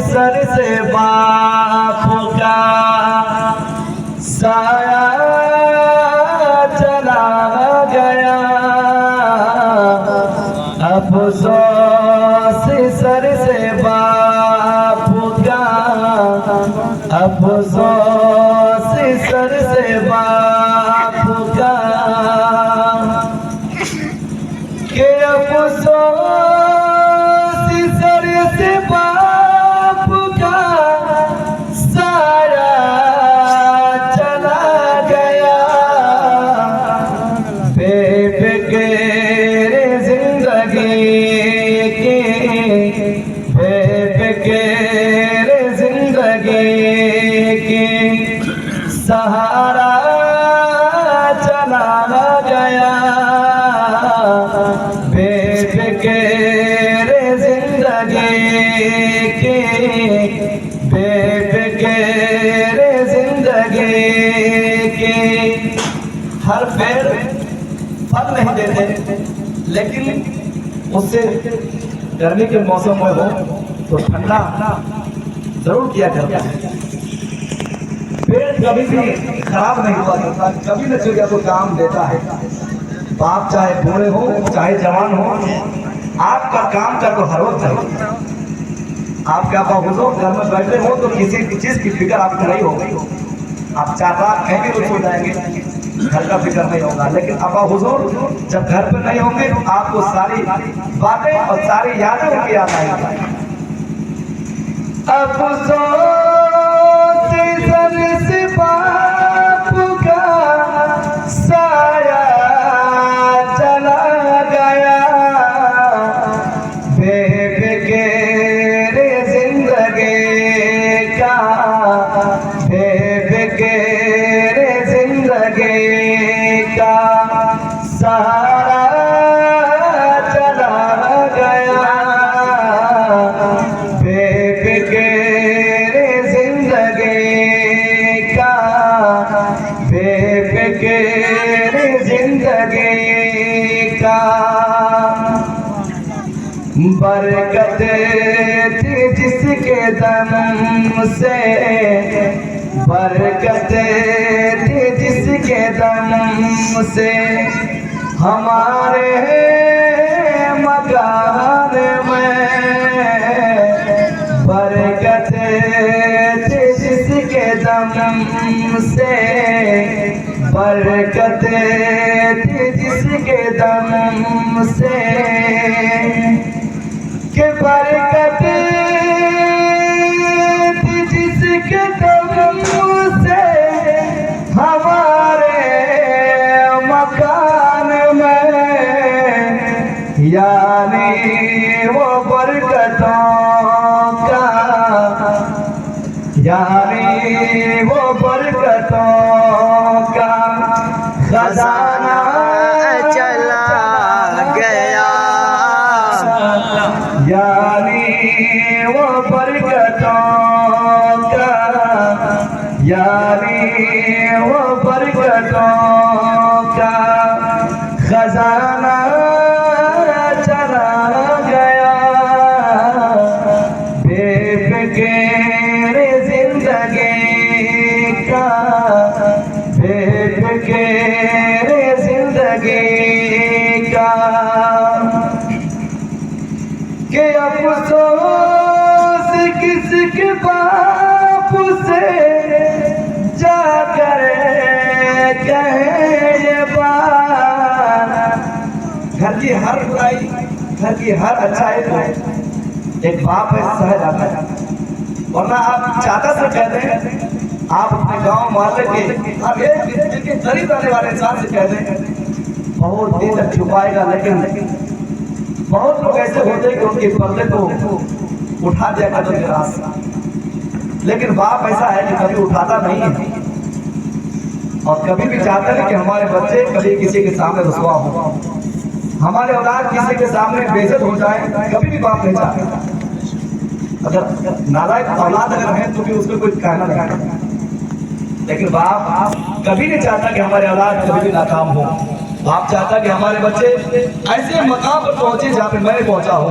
Sir से बाप का साया चला गया, अफसोस सर से बाप का, अफसोस सर से बाप का, के अफसोस सर से बाप का साया चला गया, बेफिक्र जिंदगी के, बेफिक्र जिंदगी के सहारा चला गया, बेफिक्र जिंदगी के, बेफिक्र जिंदगी के। हर पेड़ फल नहीं देते, लेकिन उससे गर्मी के मौसम में हो तो ठंडा जरूर किया करता है। पेड़ कभी भी खराब नहीं हुआ करता, कभी न चुका तो काम देता है। बाप चाहे बूढ़े हो चाहे जवान हो, आपका काम का तो हर वक्त है। आपके आपा हुजूर घर में बैठे हो तो किसी चीज की फिक्र आपको नहीं होगी। आप 4 रात कहीं भी सो जाएंगे, घर का फिक्र नहीं होगा। लेकिन आपा हुजूर जब घर पे नहीं होंगे तो आपको सारी बातें और सारी यादें उनकी याद आएंगी। अफसोस सर से बाप का साया चला गया, बेफिक्र जिंदगी का, बेफिक्र जिंदगी का सहारा चला गया, बेफिक्र जिंदगी का, बेफिक्र जिंदगी का। बरकत थी जिसके दम से, बरकत थी जिसके दम से, हमारे मकान में बरकत थी जिसके दम से, बरकत थी जिसके दम से, के बरकत थी जिसके दम से, हमारे मकान में, यानी वो बरकतों का, यानी वो बरकतों का खजाना चला गया, यानी वो बरकतों का, यानी वो बरकतों का खजाना चला गया, बेफिक्र जिंदगी का, बेफिक्र जिंदगी का। के अफसोस किसके बाप से जाकर कहे ये बात। घर की हर बुराई, घर की हर अच्छाई को एक बाप है सह जाता है। वरना आप चाचा से कह दें, आप अपने गांव मोहल्ले के आप एक के करीब आने वाले इंसान से कह दें, बहुत देर तक छुपाएगा। लेकिन बहुत लोग ऐसे होते हैं कि उनके पर्दे को उठा दिया करते हैं रास्ता, लेकिन बाप ऐसा है कि कभी उठाता नहीं है और कभी भी चाहता है कि हमारे बच्चे कभी किसी के सामने रुसवा हो, हमारे औलाद किसी के सामने बेइज्जत हो जाए, कभी भी बाप नहीं चाहता। अगर नालायक औलाद अगर है तो भी उसको कोई कहना नहीं, लेकिन बाप कभी नहीं चाहता कि हमारे औलाद कभी भी नाकाम हो। बाप चाहता कि हमारे बच्चे ऐसे मकाम पर पहुंचे जहाँ पे मैं पहुंचा हूँ,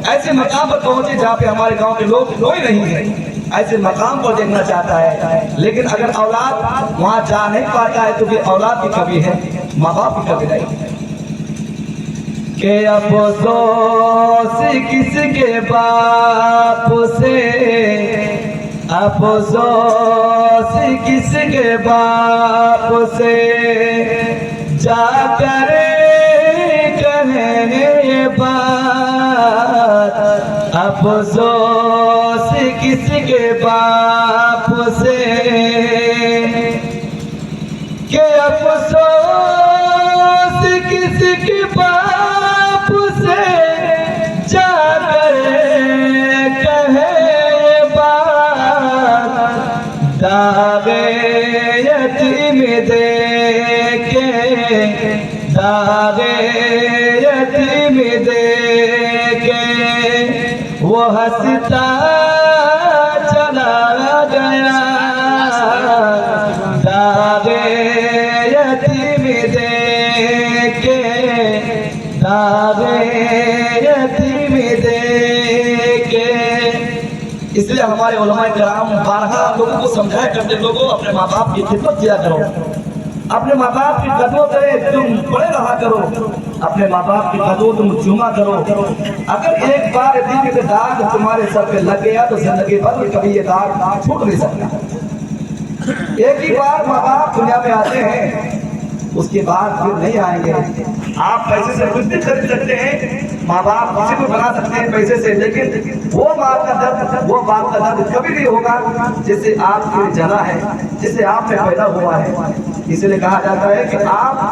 ऐसे मकाम पर पहुंचे जहाँ पे हमारे गांव के लोग कोई नहीं है, ऐसे मकाम पर देखना चाहता है। लेकिन अगर औलाद वहाँ जा नहीं पाता है तो फिर औलाद की कमी है, माँ बाप की कमी नहीं। के अफसोस किसके बाप से, अफसोस किसके बाप से, जाकर कहे ये बात, अफसोस किसके बाप से, के अफसोस किसके बाप से, जाकर कहे ये बात, दावे यतीम दे के, दावे यतीम दे के वो हंसता चला गया, दावे यतीम दे के, दावे यतीम दे के। इसलिए हमारे उलमाए किराम बारहा लोगों को समझाया करते, लोगों अपने माँ बाप की खिदमत किया करो, अपने माँ बाप की कदमों पे तुम पड़े रहा करो, अपने माँ बाप की कदमों तुम चूमा करो। अगर एक बार दिल के दाग तुम्हारे सर पे लग गया तो जिंदगी भर कभी ये दाग छूट नहीं सकता। एक ही बार माँ बाप दुनिया में आते हैं, उसके बाद फिर नहीं आएंगे। आप पैसे से कुछ भी खरीद सकते हैं, माँ बाप किसी को बना सकते हैं पैसे से, लेकिन वो माँ का दर्द, वो बाप का दर्द कभी नहीं होगा जिससे आपकी जना है, जिससे आप में पैदा हुआ है। इसलिए कहा जाता है कि आप